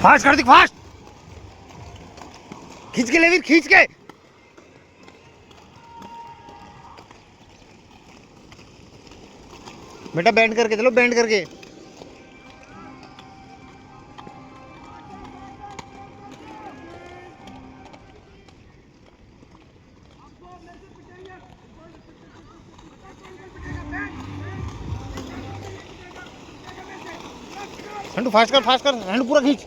Fast कर दी, fast खींच के ले वीर, खींच के। बेटा बैंड करके चलो, बैंड करके। हंडू फास्ट कर, फास्ट कर, हैंड पूरा खींच।